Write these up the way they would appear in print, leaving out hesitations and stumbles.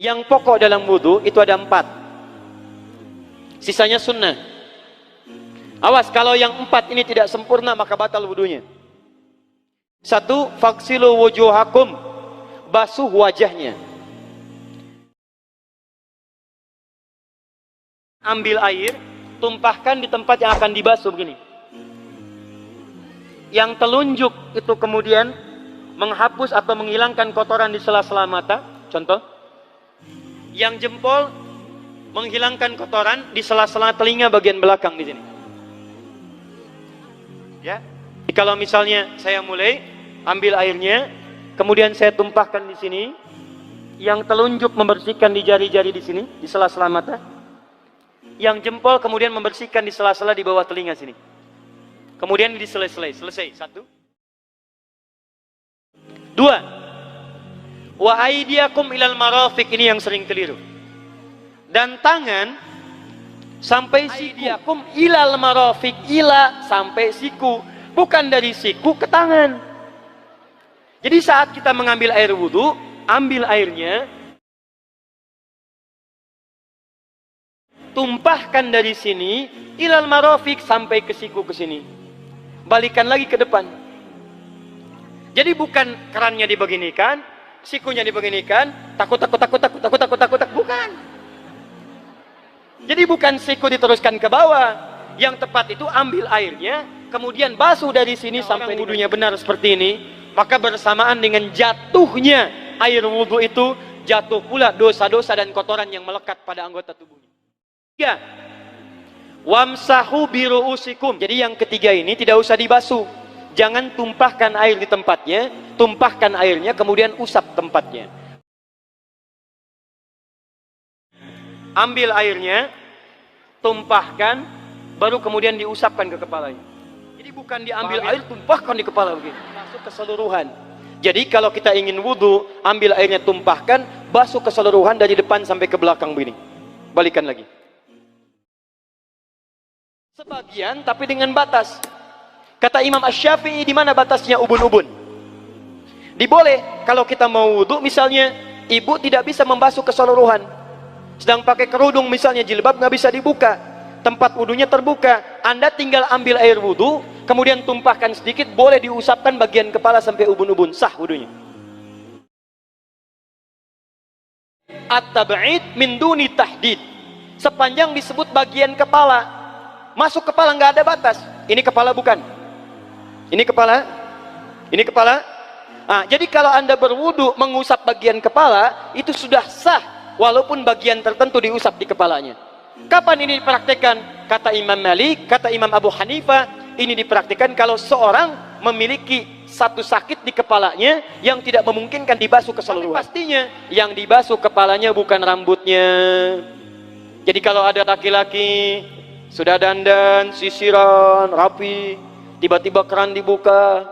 Yang pokok dalam wudhu itu ada 4. Sisanya sunnah. Awas, kalau yang 4 ini tidak sempurna maka batal wudhunya. 1. Faksilu wujuhakum, basuh wajahnya. Ambil air, tumpahkan di tempat yang akan dibasuh begini. Yang telunjuk itu kemudian menghapus atau menghilangkan kotoran di sela-sela mata. Contoh. Yang jempol menghilangkan kotoran di sela-sela telinga bagian belakang di sini. Ya. Jadi kalau misalnya saya mulai ambil airnya, kemudian saya tumpahkan di sini, yang telunjuk membersihkan di jari-jari di sini, di sela-sela mata. Yang jempol kemudian membersihkan di sela-sela di bawah telinga sini. Kemudian diselesai, selesai. 1. 2. Wa aidiakum ilal marafiq, ini yang sering keliru. Dan tangan sampai siku. Aidiakum ilal marafiq, ila sampai siku, bukan dari siku ke tangan. Jadi saat kita mengambil air wudu, ambil airnya, tumpahkan dari sini ilal marafiq sampai ke siku ke sini. Balikan lagi ke depan. Jadi bukan kerannya dibeginikan, sikunya dibeginikan, takut, bukan. Jadi bukan siku diteruskan ke bawah. Yang tepat itu ambil airnya, kemudian basuh dari sini sampai wudunya benar seperti ini, maka bersamaan dengan jatuhnya air wudu itu, jatuh pula dosa-dosa dan kotoran yang melekat pada anggota tubuhnya. 3. Wamsahu biru'usikum. Jadi yang ketiga ini tidak usah dibasuh. Jangan tumpahkan air di tempatnya, tumpahkan airnya kemudian usap tempatnya. Ambil airnya, tumpahkan, baru kemudian diusapkan ke kepalanya. Jadi bukan diambil air, tumpahkan di kepala begini. Masuk keseluruhan. Jadi kalau kita ingin wudu, ambil airnya, tumpahkan, basuh keseluruhan dari depan sampai ke belakang begini. Balikan lagi. Sebagian tapi dengan batas. Kata Imam Asy-Syafi'i, di mana batasnya ubun-ubun? Diboleh kalau kita mau wudu, misalnya ibu tidak bisa membasuh keseluruhan, sedang pakai kerudung misalnya, jilbab nggak bisa dibuka, tempat wudunya terbuka, Anda tinggal ambil air wudu, kemudian tumpahkan sedikit, boleh diusapkan bagian kepala sampai ubun-ubun, sah wudunya. At-tab'id min duni tahdid, sepanjang disebut bagian kepala. Masuk kepala nggak ada batas. Ini kepala bukan? Ini kepala? Ini kepala? Nah, jadi kalau Anda berwudu mengusap bagian kepala, itu sudah sah walaupun bagian tertentu diusap di kepalanya. Kapan ini dipraktikkan? Kata Imam Malik, kata Imam Abu Hanifah, ini dipraktikkan kalau seorang memiliki satu sakit di kepalanya yang tidak memungkinkan dibasuh keseluruhan. Pastinya yang dibasuh kepalanya bukan rambutnya. Jadi kalau ada laki-laki sudah dandan, sisiran, rapi, tiba-tiba keran dibuka,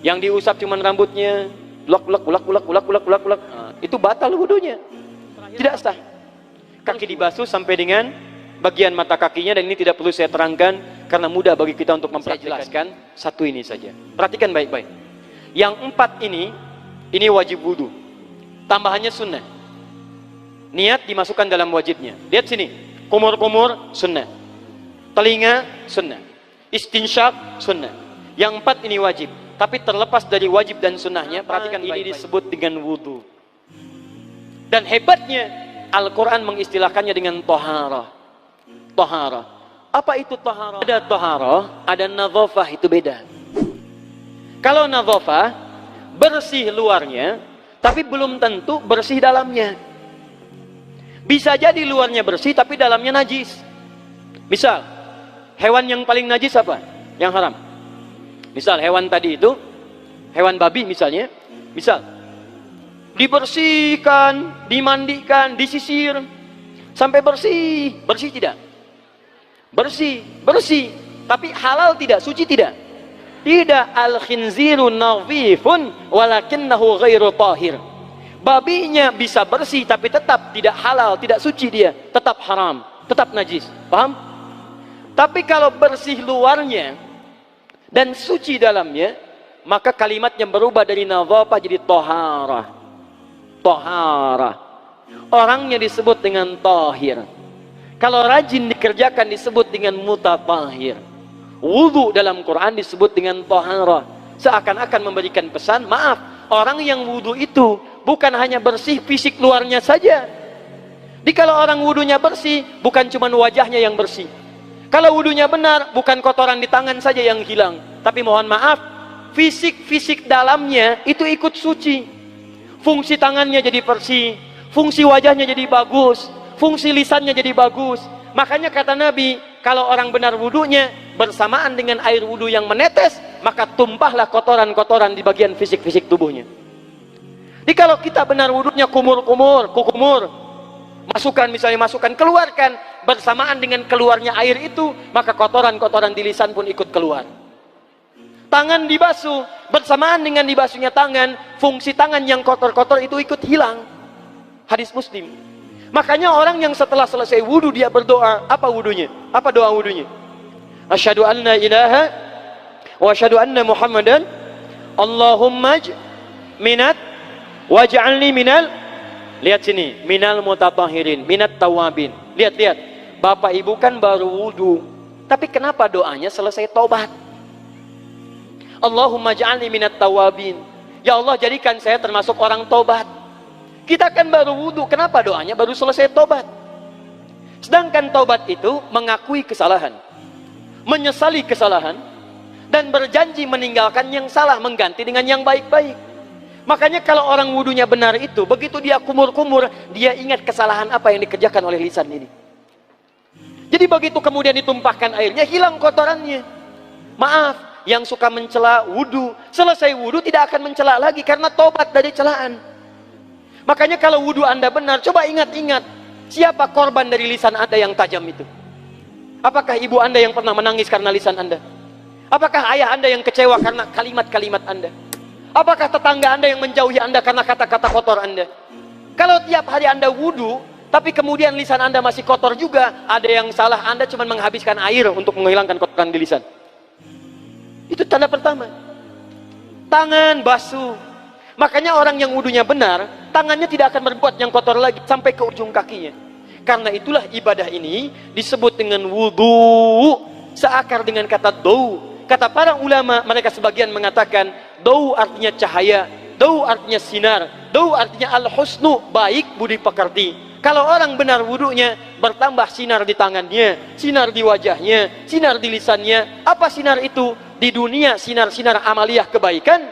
yang diusap cuma rambutnya, ulak. Itu batal wudunya, tidak sah. Kaki dibasuh sampai dengan bagian mata kakinya, dan ini tidak perlu saya terangkan karena mudah bagi kita untuk mempraktikkan. Satu ini saja, perhatikan baik-baik. Yang 4 ini wajib wudu, tambahannya sunnah. Niat dimasukkan dalam wajibnya. Lihat sini, kumur-kumur sunnah, telinga sunnah, istinsyak sunnah. Yang 4 ini wajib. Tapi terlepas dari wajib dan sunnahnya, perhatikan ini disebut dengan wudu. Dan hebatnya Al-Quran mengistilahkannya dengan toharah. Toharah. Apa itu toharah? Ada toharah, ada nadhafah, itu beda. Kalau nadhafah, bersih luarnya, tapi belum tentu bersih dalamnya. Bisa jadi luarnya bersih, tapi dalamnya najis. Misal, hewan yang paling najis apa? Yang haram. Misal hewan tadi itu, hewan babi misalnya, misal dibersihkan, dimandikan, disisir sampai bersih. Bersih tidak? Bersih, bersih. Tapi halal tidak? Suci tidak? Tidak. Al-khinziru nadhifun walakinnahu ghairu tahir. Babinya bisa bersih tapi tetap tidak halal, tidak suci dia, tetap haram, tetap najis. Paham? Tapi kalau bersih luarnya dan suci dalamnya, maka kalimatnya berubah dari nadhafah jadi toharah. Toharah. orangnya disebut dengan tahir. Kalau rajin dikerjakan disebut dengan mutatahhir. Wudu dalam Quran disebut dengan taharah. Seakan-akan memberikan pesan, maaf, orang yang wudu itu bukan hanya bersih fisik luarnya saja. Jadi kalau orang wudunya bersih, bukan cuma wajahnya yang bersih. Kalau wudunya benar, bukan kotoran di tangan saja yang hilang. Tapi mohon maaf, fisik dalamnya itu ikut suci. Fungsi tangannya jadi bersih, fungsi wajahnya jadi bagus, fungsi lisannya jadi bagus. Makanya kata Nabi, kalau orang benar wudunya bersamaan dengan air wudu yang menetes, maka tumpahlah kotoran-kotoran di bagian fisik-fisik tubuhnya. Jadi kalau kita benar wudunya kumur-kumur, kukumur, masukkan, keluarkan, bersamaan dengan keluarnya air itu, maka kotoran-kotoran di lisan pun ikut keluar. Tangan dibasuh, bersamaan dengan dibasuhnya tangan, fungsi tangan yang kotor-kotor itu ikut hilang. Hadis Muslim. Makanya orang yang setelah selesai wudu dia berdoa, apa wudunya? Apa doa wudunya? Asyhadu an la ilaha wa asyhadu anna Muhammadan Allahumma minat waj'alni minal, lihat sini, minal mutatahhirin, minat tawabin. Lihat. Bapak Ibu kan baru wudu, tapi kenapa doanya selesai tobat? Allahumma ja'alni minat tawabin. Ya Allah, jadikan saya termasuk orang tobat. Kita kan baru wudu, kenapa doanya baru selesai tobat? Sedangkan tobat itu mengakui kesalahan, menyesali kesalahan, dan berjanji meninggalkan yang salah, mengganti dengan yang baik-baik. Makanya kalau orang wudunya benar itu, begitu dia kumur-kumur, dia ingat kesalahan apa yang dikerjakan oleh lisan ini. Jadi begitu kemudian ditumpahkan airnya, hilang kotorannya. Maaf, yang suka mencela wudu, selesai wudu tidak akan mencela lagi karena tobat dari celaan. Makanya kalau wudu Anda benar, coba ingat-ingat, siapa korban dari lisan Anda yang tajam itu? Apakah ibu Anda yang pernah menangis karena lisan Anda? Apakah ayah Anda yang kecewa karena kalimat-kalimat Anda? Apakah tetangga Anda yang menjauhi Anda karena kata-kata kotor Anda? Kalau tiap hari Anda wudu, tapi kemudian lisan Anda masih kotor juga, ada yang salah, Anda cuma menghabiskan air untuk menghilangkan kotoran di lisan. Itu tanda pertama. Tangan basuh. Makanya orang yang wudunya benar, tangannya tidak akan berbuat yang kotor lagi sampai ke ujung kakinya. Karena itulah ibadah ini disebut dengan wudu, seakar dengan kata dau. Kata para ulama, mereka sebagian mengatakan dau artinya cahaya, dau artinya sinar, dau artinya al-husnu, baik budi pekerti. Kalau orang benar wudunya, bertambah sinar di tangannya, sinar di wajahnya, sinar di lisannya. Apa sinar itu? Di dunia sinar-sinar amaliyah kebaikan,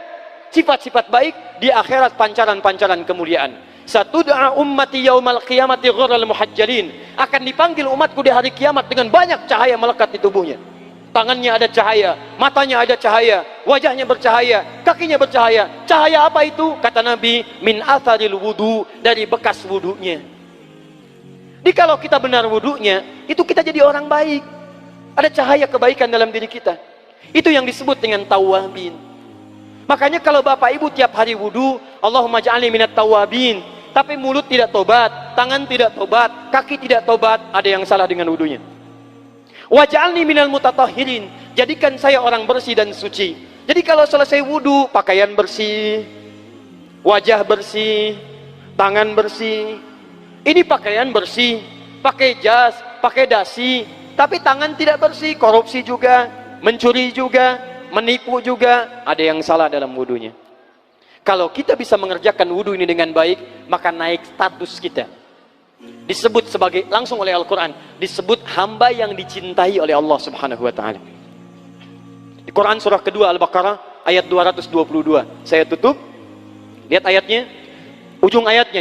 sifat-sifat baik, di akhirat pancaran-pancaran kemuliaan. Satud'a ummati yaumal qiyamati ghurral muhajjalin, akan dipanggil umatku di hari kiamat dengan banyak cahaya melekat di tubuhnya. Tangannya ada cahaya, matanya ada cahaya, wajahnya bercahaya, kakinya bercahaya. Cahaya apa itu? Kata Nabi, min atharil wudu, dari bekas wudunya. Jadi kalau kita benar wudunya, itu kita jadi orang baik. Ada cahaya kebaikan dalam diri kita. Itu yang disebut dengan tawabin. Makanya kalau Bapak Ibu tiap hari wudu, Allahumma ja'alni minat tawabin, tapi mulut tidak tobat, tangan tidak tobat, kaki tidak tobat, ada yang salah dengan wudunya. Waj'alni minal mutatahhirin, jadikan saya orang bersih dan suci. Jadi kalau selesai wudu, pakaian bersih, wajah bersih, tangan bersih. Ini pakaian bersih, pakai jas, pakai dasi, tapi tangan tidak bersih, korupsi juga, mencuri juga, menipu juga, ada yang salah dalam wudunya. Kalau kita bisa mengerjakan wudu ini dengan baik, maka naik status kita. Disebut sebagai, langsung oleh Al-Quran, disebut hamba yang dicintai oleh Allah Subhanahu wa ta'ala. Di Quran surah kedua Al-Baqarah ayat 222. Saya tutup. Lihat ayatnya.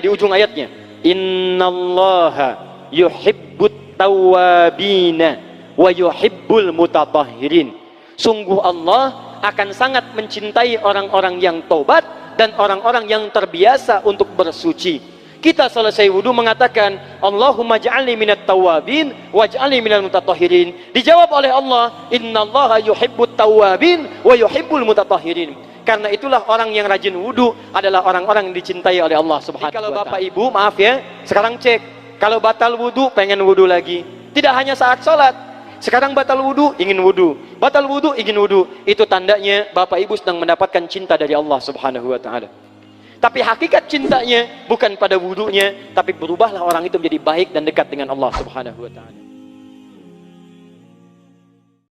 Di ujung ayatnya. Innallaha yuhibbut tawwabina wa yuhibbul mutatahhirin. Sungguh Allah akan sangat mencintai orang-orang yang tobat dan orang-orang yang terbiasa untuk bersuci. Kita selesai wudu mengatakan Allahumma ja'alni minat tawabin waj'alni minal mutatahhirin. Dijawab oleh Allah, innallaha yuhibbut tawabin wa yuhibbul mutatahhirin. Karena itulah orang yang rajin wudu adalah orang-orang yang dicintai oleh Allah Subhanahu wa ta'ala. Kalau Bapak Ibu, maaf ya, sekarang cek. Kalau batal wudu, pengen wudu lagi. Tidak hanya saat sholat. Sekarang batal wudu, ingin wudu. Batal wudu, ingin wudu. Itu tandanya Bapak Ibu sedang mendapatkan cinta dari Allah Subhanahu wa ta'ala. Tapi hakikat cintanya bukan pada wudunya, tapi berubahlah orang itu menjadi baik dan dekat dengan Allah Subhanahu wa taala.